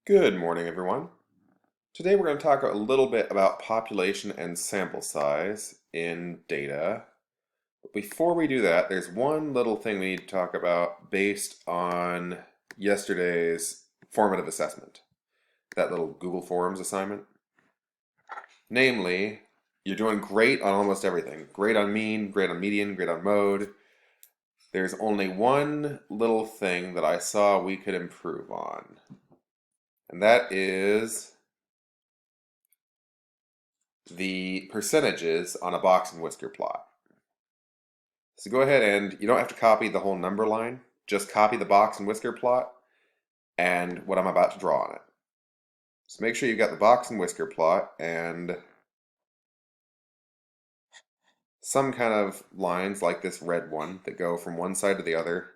Good morning, everyone. Today we're going to talk a little bit about population and sample size in data. But before we do that, there's one little thing we need to talk about based on yesterday's formative assessment, that little Google Forms assignment. Namely, you're doing great on almost everything. Great on mean, great on median, great on mode. There's only one little thing that I saw we could improve on, and that is the percentages on a box and whisker plot. So go ahead and you don't have to copy the whole number line, just copy the box and whisker plot and what I'm about to draw on it. So make sure you've got the box and whisker plot and some kind of lines like this red one that go from one side to the other,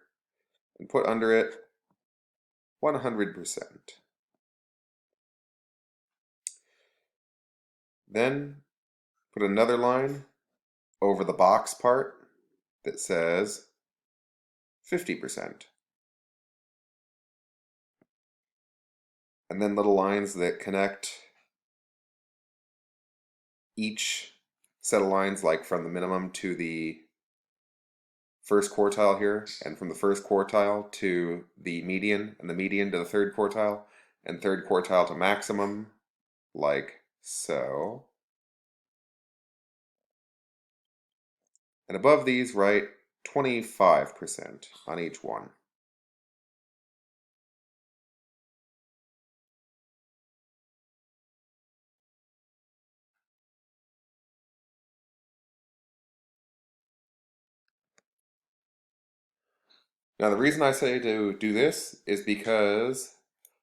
and put under it 100%. Then put another line over the box part that says 50%. And then little lines that connect each set of lines, like from the minimum to the first quartile here, and from the first quartile to the median, and the median to the third quartile, and third quartile to maximum, like so. And above these, write 25% on each one. Now the reason I say to do this is because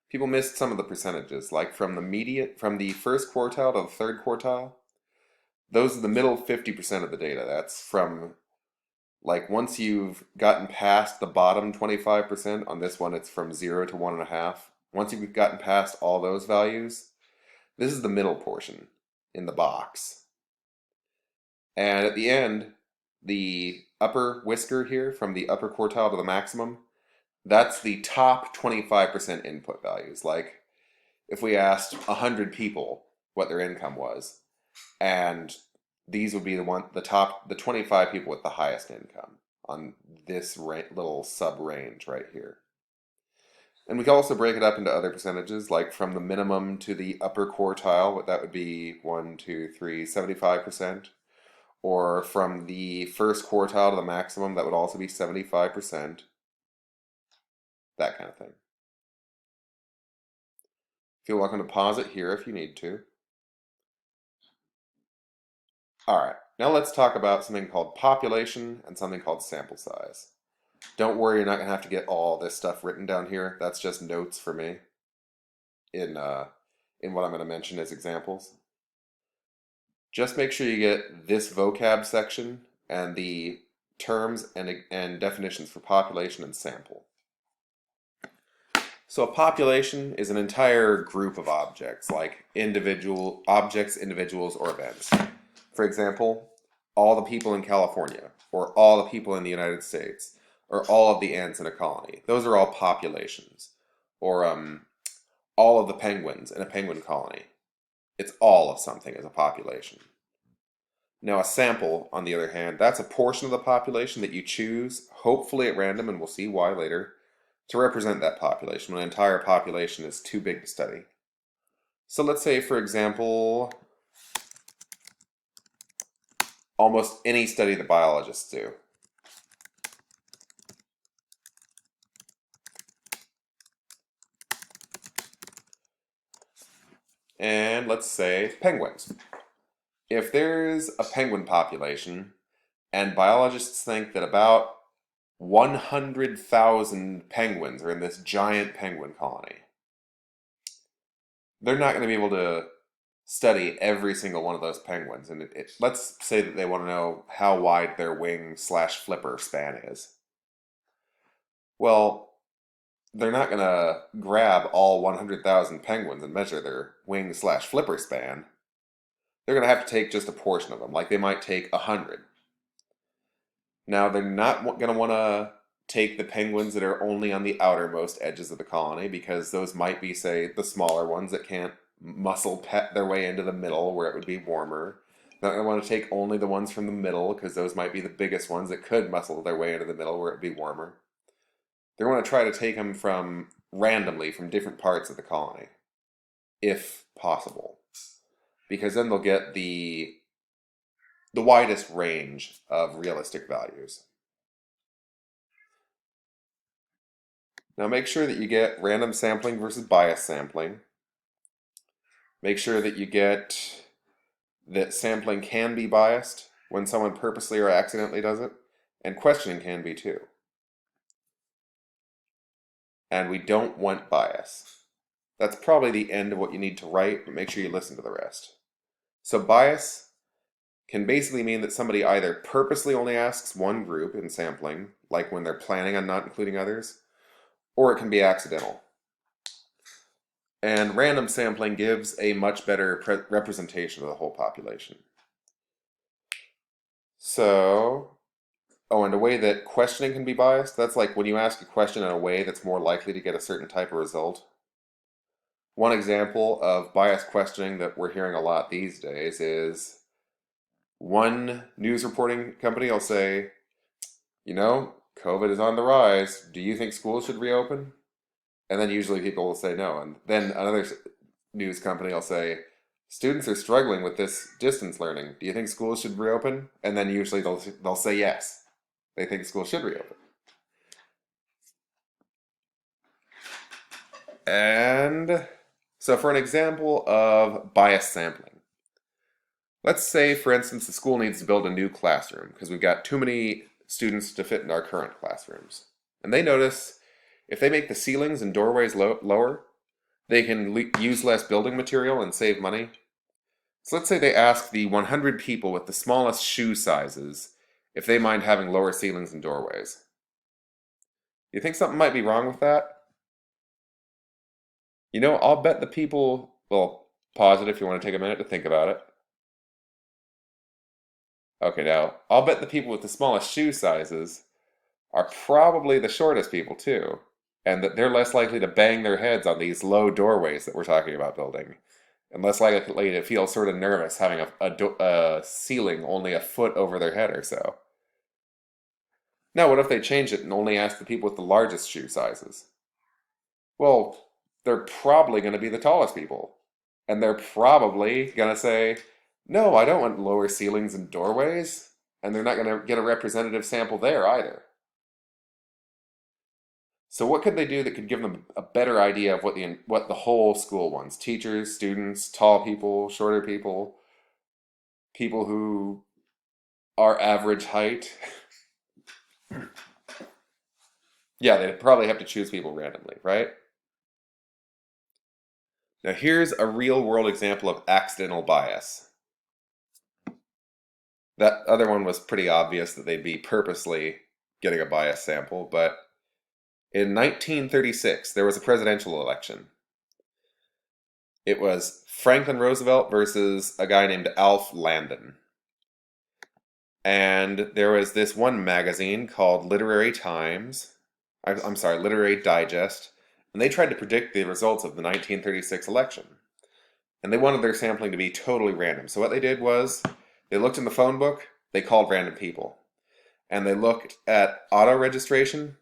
people missed some of the percentages, like from the first quartile to the third quartile. Those are the middle 50% of the data. That's from, like, once you've gotten past the bottom 25%, on this one it's from 0 to 1.5. Once you've gotten past all those values, this is the middle portion in the box. And at the end, the upper whisker here, from the upper quartile to the maximum, that's the top 25% input values. Like, if we asked 100 people what their income was, and these would be the 25 people with the highest income on this little sub range right here. And we can also break it up into other percentages, like from the minimum to the upper quartile, what that would be 1, 2, 3, 75%. Or from the first quartile to the maximum, that would also be 75%. That kind of thing. Feel welcome to pause it here if you need to. Alright, now let's talk about something called population and something called sample size. Don't worry, you're not going to have to get all this stuff written down here. That's just notes for me in what I'm going to mention as examples. Just make sure you get this vocab section and the terms and definitions for population and sample. So a population is an entire group of objects, like individuals, or events. For example, all the people in California, or all the people in the United States, or all of the ants in a colony. Those are all populations. Or all of the penguins in a penguin colony. It's all of something as a population. Now a sample, on the other hand, that's a portion of the population that you choose, hopefully at random, and we'll see why later, to represent that population when an entire population is too big to study. So let's say, for example, almost any study that biologists do. And let's say penguins. If there's a penguin population, and biologists think that about 100,000 penguins are in this giant penguin colony, they're not going to be able to study every single one of those penguins. And let's say that they want to know how wide their wing/flipper span is. Well, they're not going to grab all 100,000 penguins and measure their wing/flipper span. They're going to have to take just a portion of them, like they might take 100. Now, they're not going to want to take the penguins that are only on the outermost edges of the colony, because those might be, say, the smaller ones that can't muscle pet their way into the middle where it would be warmer. Not going to want to take only the ones from the middle, because those might be the biggest ones that could muscle their way into the middle where it would be warmer. They want to try to take them from randomly from different parts of the colony, if possible, because then they'll get the widest range of realistic values. Now make sure that you get random sampling versus bias sampling. Make sure that you get that sampling can be biased when someone purposely or accidentally does it, and questioning can be too. And we don't want bias. That's probably the end of what you need to write, but make sure you listen to the rest. So bias can basically mean that somebody either purposely only asks one group in sampling, like when they're planning on not including others, or it can be accidental. And random sampling gives a much better representation of the whole population. So, and a way that questioning can be biased, that's like when you ask a question in a way that's more likely to get a certain type of result. One example of biased questioning that we're hearing a lot these days is one news reporting company will say, COVID is on the rise. Do you think schools should reopen? And then usually people will say no. And then another news company will say, students are struggling with this distance learning. Do you think schools should reopen? And then usually they'll say yes. They think schools should reopen. And so for an example of bias sampling, let's say, for instance, the school needs to build a new classroom because we've got too many students to fit in our current classrooms. And they notice if they make the ceilings and doorways lower, they can use less building material and save money. So let's say they ask the 100 people with the smallest shoe sizes if they mind having lower ceilings and doorways. You think something might be wrong with that? I'll bet the people, well, pause it if you want to take a minute to think about it. Okay, now, I'll bet the people with the smallest shoe sizes are probably the shortest people too, and that they're less likely to bang their heads on these low doorways that we're talking about building, and less likely to feel sort of nervous having a ceiling only a foot over their head or so. Now, what if they change it and only ask the people with the largest shoe sizes? Well, they're probably going to be the tallest people, and they're probably going to say, no, I don't want lower ceilings and doorways, and they're not going to get a representative sample there either. So what could they do that could give them a better idea of what the whole school wants? Teachers, students, tall people, shorter people, people who are average height. Yeah, they'd probably have to choose people randomly, right? Now here's a real world example of accidental bias. That other one was pretty obvious that they'd be purposely getting a bias sample, but in 1936, there was a presidential election. It was Franklin Roosevelt versus a guy named Alf Landon. And there was this one magazine called Literary Digest, and they tried to predict the results of the 1936 election. And they wanted their sampling to be totally random. So what they did was, they looked in the phone book, they called random people. And they looked at auto registration,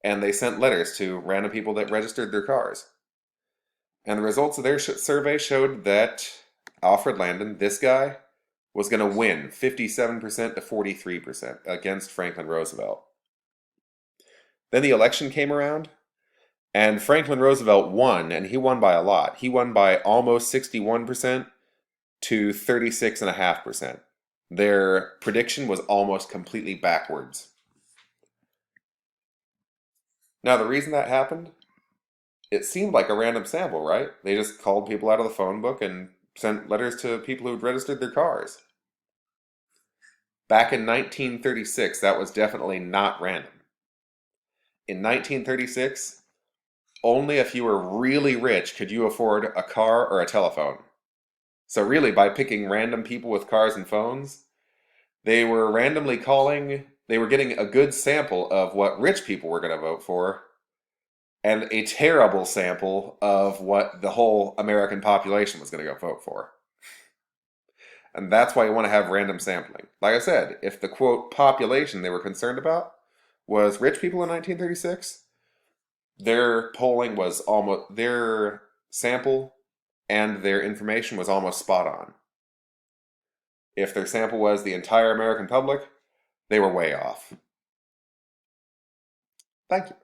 and they sent letters to random people that registered their cars. And the results of their survey showed that Alfred Landon, this guy, was going to win 57% to 43% against Franklin Roosevelt. Then the election came around, and Franklin Roosevelt won, and he won by a lot. He won by almost 61% to 36.5%. Their prediction was almost completely backwards. Now, the reason that happened, it seemed like a random sample, right? They just called people out of the phone book and sent letters to people who'd registered their cars. Back in 1936, that was definitely not random. In 1936, only if you were really rich could you afford a car or a telephone. So really, by picking random people with cars and phones, they were randomly calling they were getting a good sample of what rich people were going to vote for and a terrible sample of what the whole American population was going to go vote for. And that's why you want to have random sampling. Like I said, if the quote population they were concerned about was rich people in 1936, their polling was almost, their sample and their information was almost spot on. If their sample was the entire American public, they were way off. Thank you.